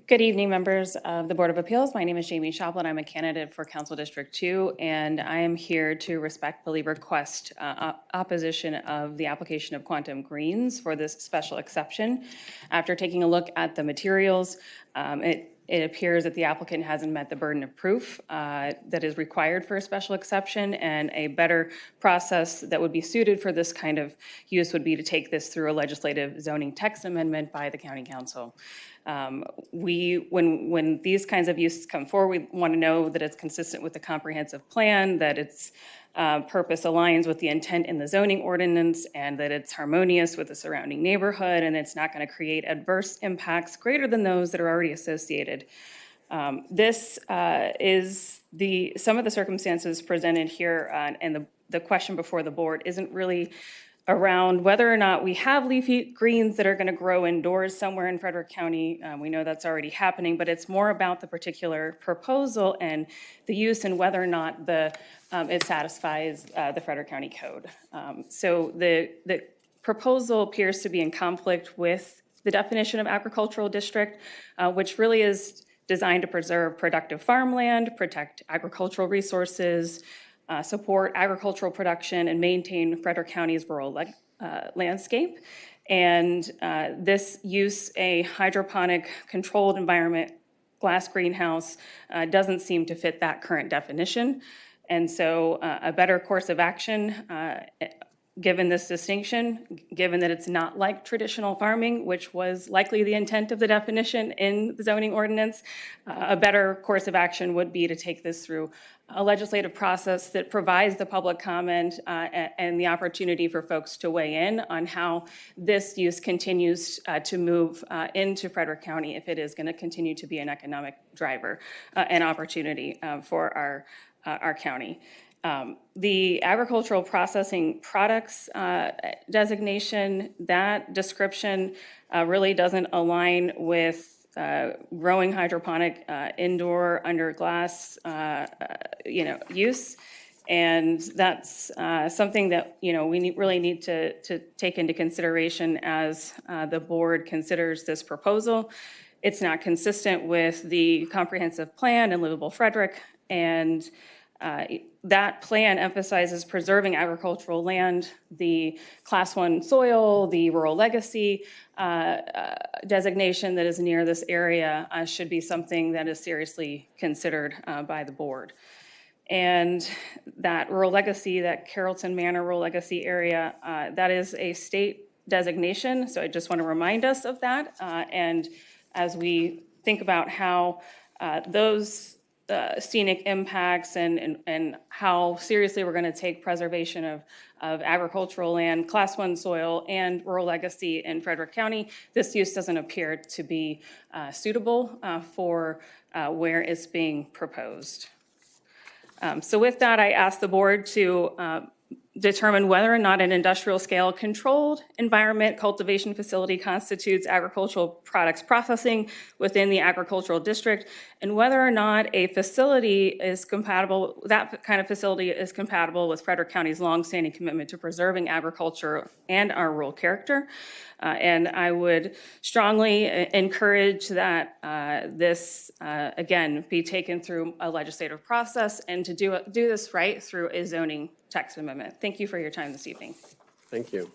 Good evening, members of the Board of Appeals. My name is Jamie Shoplin. I'm a candidate for Council District 2, and I am here to respectfully request opposition of the application of Quantum Greens for this special exception. After taking a look at the materials, it appears that the applicant hasn't met the burden of proof that is required for a special exception, and a better process that would be suited for this kind of use would be to take this through a legislative zoning text amendment by the County Council. When these kinds of uses come forward, we want to know that it's consistent with the comprehensive plan, that its purpose aligns with the intent in the zoning ordinance, and that it's harmonious with the surrounding neighborhood, and it's not going to create adverse impacts greater than those that are already associated. This is some of the circumstances presented here, and the question before the board isn't really around whether or not we have leafy greens that are going to grow indoors somewhere in Frederick County. We know that's already happening, but it's more about the particular proposal and the use and whether or not it satisfies the Frederick County Code. So the proposal appears to be in conflict with the definition of agricultural district, which really is designed to preserve productive farmland, protect agricultural resources, support agricultural production, and maintain Frederick County's rural landscape. And this use, a hydroponic controlled environment glass greenhouse, doesn't seem to fit that current definition. And so a better course of action, given this distinction, given that it's not like traditional farming, which was likely the intent of the definition in the zoning ordinance, a better course of action would be to take this through a legislative process that provides the public comment and the opportunity for folks to weigh in on how this use continues to move into Frederick County if it is going to continue to be an economic driver and opportunity for our county. The agricultural processing products designation, that description really doesn't align with growing hydroponic indoor under glass use, and that's something that we really need to take into consideration as the board considers this proposal. It's not consistent with the comprehensive plan in Livable Frederick, and that plan emphasizes preserving agricultural land, the Class 1 soil, the rural legacy designation that is near this area should be something that is seriously considered by the board. And that rural legacy, that Carrollton Manor rural legacy area, that is a state designation. So I just want to remind us of that. And as we think about how those scenic impacts and how seriously we're going to take preservation of agricultural land, Class 1 soil, and rural legacy in Frederick County, this use doesn't appear to be suitable for where it's being proposed. So with that, I ask the board to determine whether or not an industrial scale controlled environment cultivation facility constitutes agricultural products processing within the agricultural district, and whether or not a facility is compatible, that kind of facility is compatible with Frederick County's longstanding commitment to preserving agriculture and our rural character. And I would strongly encourage that this, again, be taken through a legislative process and to do this right through a zoning text amendment. Thank you for your time this evening. Thank you.